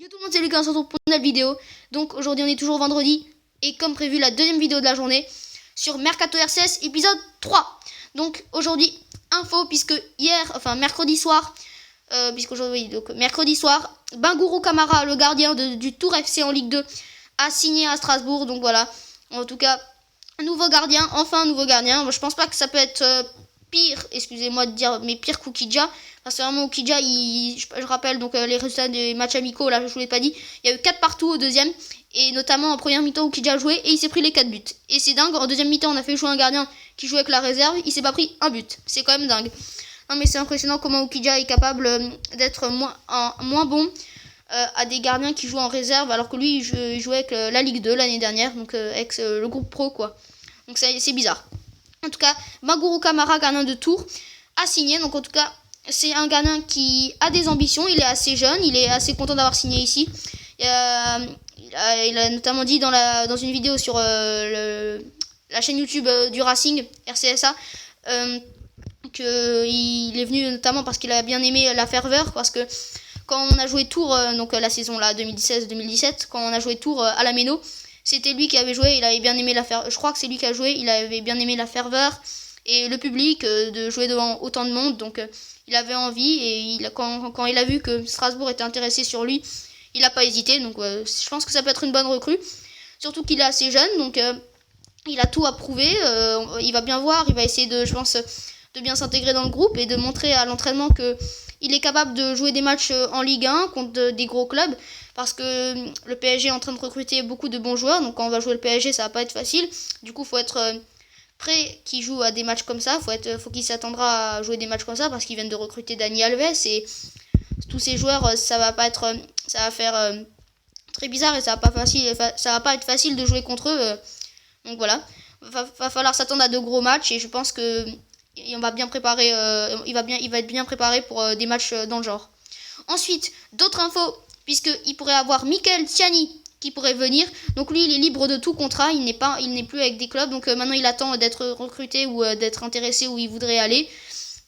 Yo tout le monde, c'est Lucas, on se retrouve pour une nouvelle vidéo. Donc aujourd'hui on est toujours vendredi et comme prévu la deuxième vidéo de la journée sur Mercato RCS épisode 3. Donc aujourd'hui info puisque hier, enfin mercredi soir, mercredi soir, Bingourou Kamara, le gardien du Tour FC en Ligue 2, a signé à Strasbourg. Donc voilà, en tout cas nouveau gardien, enfin nouveau gardien. Moi, je pense pas que ça peut être pire, excusez-moi de dire, mais pire qu'Oukidja. Parce que vraiment Oukidja, je rappelle donc les résultats des matchs amicaux, là je vous l'ai pas dit, il y a eu 4 partout au deuxième. Et notamment en première mi-temps Oukidja a joué et il s'est pris les 4 buts. Et c'est dingue, en deuxième mi-temps on a fait jouer un gardien qui jouait avec la réserve, il s'est pas pris un but. C'est quand même dingue. Non mais c'est impressionnant comment Oukidja est capable d'être moins bon à des gardiens qui jouent en réserve, alors que lui il jouait avec la Ligue 2 l'année dernière, donc avec le groupe pro quoi. Donc c'est bizarre. En tout cas, Bingourou Kamara, gardien de Tours, a signé. Donc en tout cas, c'est un gardien qui a des ambitions. Il est assez jeune, il est assez content d'avoir signé ici. Il a notamment dit dans une vidéo sur la chaîne YouTube du Racing, RCSA, qu'il est venu notamment parce qu'il a bien aimé la ferveur. Parce que quand on a joué Tours, donc la saison là 2016-2017, quand on a joué Tours à la Méno, c'était lui qui avait joué, il avait bien aimé la ferveur. Je crois que c'est lui qui a joué, il avait bien aimé la ferveur et le public de jouer devant autant de monde. Donc il avait envie et quand il a vu que Strasbourg était intéressé sur lui, il n'a pas hésité. Donc je pense que ça peut être une bonne recrue. Surtout qu'il est assez jeune, donc il a tout à prouver. Il va bien voir, il va essayer de bien s'intégrer dans le groupe et de montrer à l'entraînement qu'il est capable de jouer des matchs en Ligue 1 contre des gros clubs. Parce que le PSG est en train de recruter beaucoup de bons joueurs. Donc quand on va jouer le PSG, ça va pas être facile. Du coup, il faut être prêt qui joue à des matchs comme ça. Faut qu'il s'attendra à jouer des matchs comme ça parce qu'ils viennent de recruter Dani Alves. Et tous ces joueurs, ça va faire très bizarre et ça va pas être facile de jouer contre eux. Donc voilà, va falloir s'attendre à de gros matchs et je pense que on va bien préparer, il va être bien préparé pour des matchs dans le genre. Ensuite, d'autres infos, puisqu'il pourrait avoir Michael Tiani qui pourrait venir. Donc lui, il est libre de tout contrat, il n'est plus avec des clubs. Donc maintenant, il attend d'être recruté ou d'être intéressé où il voudrait aller.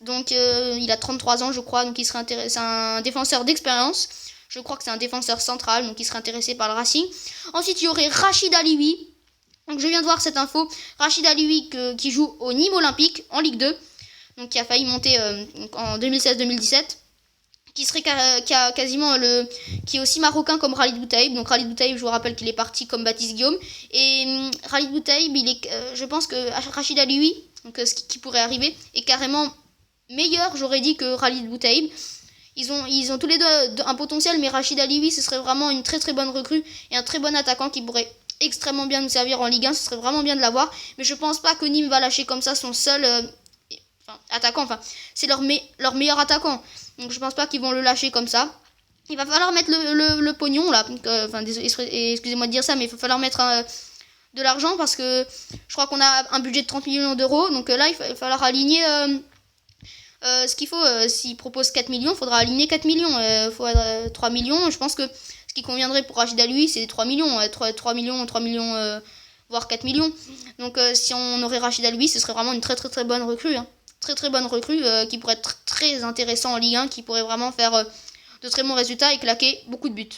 Donc il a 33 ans, je crois, donc il serait intéressé. C'est un défenseur d'expérience. Je crois que c'est un défenseur central, donc il serait intéressé par le Racing. Ensuite, il y aurait Rachid Alioui. Donc je viens de voir cette info. Rachid Alioui qui joue au Nîmes Olympique en Ligue 2. Donc qui a failli monter en 2016-2017. Qui a quasiment qui est aussi marocain comme Khalid Boutaïb. Donc Khalid Boutaïb, je vous rappelle qu'il est parti comme Baptiste Guillaume. Et Khalid Boutaïb, je pense que Rachid Alioui, donc ce qui pourrait arriver, est carrément meilleur, j'aurais dit, que Khalid Boutaïb. Ils ont tous les deux un potentiel, mais Rachid Alioui, ce serait vraiment une très très bonne recrue et un très bon attaquant qui pourrait extrêmement bien nous servir en Ligue 1. Ce serait vraiment bien de l'avoir, mais je pense pas que Nîmes va lâcher comme ça son seul attaquant. Enfin, c'est leur meilleur attaquant. Donc je pense pas qu'ils vont le lâcher comme ça. Il va falloir mettre le pognon là. Excusez-moi de dire ça, mais il va falloir mettre de l'argent parce que je crois qu'on a un budget de 30 millions d'euros. Donc là, il va falloir aligner ce qu'il faut. S'ils proposent 4 millions, il faudra aligner 4 millions. Il faudra 3 millions. Je pense que ce qui conviendrait pour Rachid Alioui, c'est 3 millions. 3 millions, voire 4 millions. Donc si on aurait Rachid Alioui, ce serait vraiment une très très très bonne recrue. Très très bonne recrue qui pourrait être très intéressant en Ligue 1, qui pourrait vraiment faire de très bons résultats et claquer beaucoup de buts.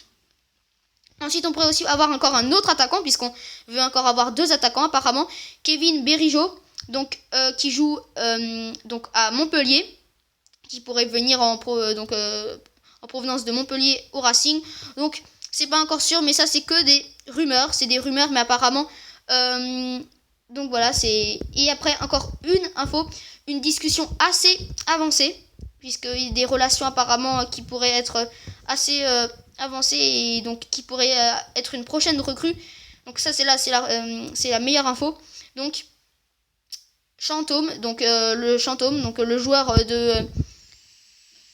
Ensuite, on pourrait aussi avoir encore un autre attaquant, puisqu'on veut encore avoir 2 attaquants apparemment. Kevin Berrijo, donc, qui joue donc à Montpellier, qui pourrait venir en provenance de Montpellier au Racing. Donc, c'est pas encore sûr, mais ça, c'est que des rumeurs. C'est des rumeurs, mais apparemment... donc voilà, et après, encore une info, une discussion assez avancée, puisqu'il y a des relations apparemment qui pourraient être assez avancées, et donc qui pourraient être une prochaine recrue. Donc ça, c'est la meilleure info. Donc, Chantôme, donc le joueur de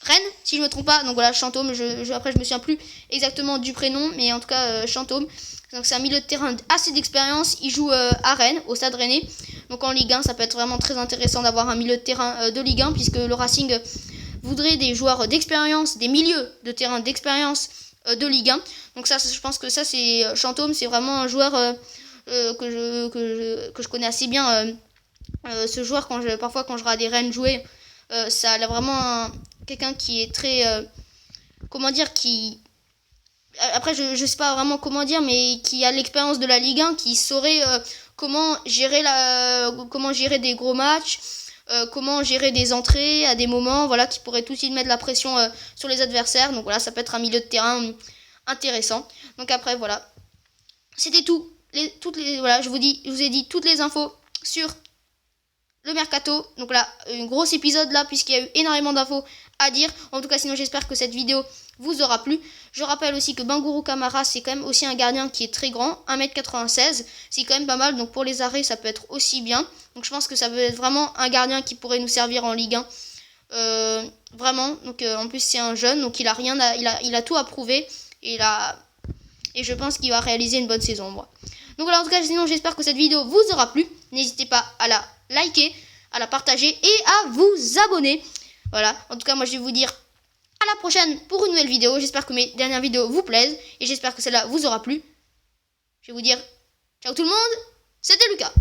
Rennes, si je me trompe pas. Donc voilà, Chantôme, après je me souviens plus exactement du prénom, mais en tout cas Chantôme. Donc c'est un milieu de terrain assez d'expérience. Il joue à Rennes, au Stade Rennais. Donc en Ligue 1, ça peut être vraiment très intéressant d'avoir un milieu de terrain de Ligue 1, puisque le Racing voudrait des joueurs d'expérience, des milieux de terrain d'expérience de Ligue 1. Donc ça, je pense que ça, c'est Chantôme, c'est vraiment un joueur que je connais assez bien. Ce joueur, parfois quand je regarde des Rennes jouer, ça a vraiment quelqu'un qui est très... comment dire, qui après je sais pas vraiment comment dire, mais qui a l'expérience de la Ligue 1, qui saurait comment gérer des gros matchs, comment gérer des entrées à des moments, voilà, qui pourrait tout de suite mettre la pression sur les adversaires. Donc voilà, ça peut être un milieu de terrain intéressant. Donc après voilà, c'était tout. Voilà, je vous ai dit toutes les infos sur le mercato. Donc là, un gros épisode là, puisqu'il y a eu énormément d'infos à dire. En tout cas, sinon j'espère que cette vidéo vous aura plu. Je rappelle aussi que Bangourou Kamara, c'est quand même aussi un gardien qui est très grand, 1m96, c'est quand même pas mal, donc pour les arrêts ça peut être aussi bien. Donc je pense que ça peut être vraiment un gardien qui pourrait nous servir en Ligue 1. Vraiment, donc en plus c'est un jeune, donc il a tout à prouver, et je pense qu'il va réaliser une bonne saison, moi. Donc voilà, en tout cas, sinon j'espère que cette vidéo vous aura plu. N'hésitez pas à la liker, à la partager et à vous abonner. Voilà, en tout cas moi je vais vous dire à la prochaine pour une nouvelle vidéo. J'espère que mes dernières vidéos vous plaisent et j'espère que celle-là vous aura plu. Je vais vous dire ciao tout le monde, c'était Lucas.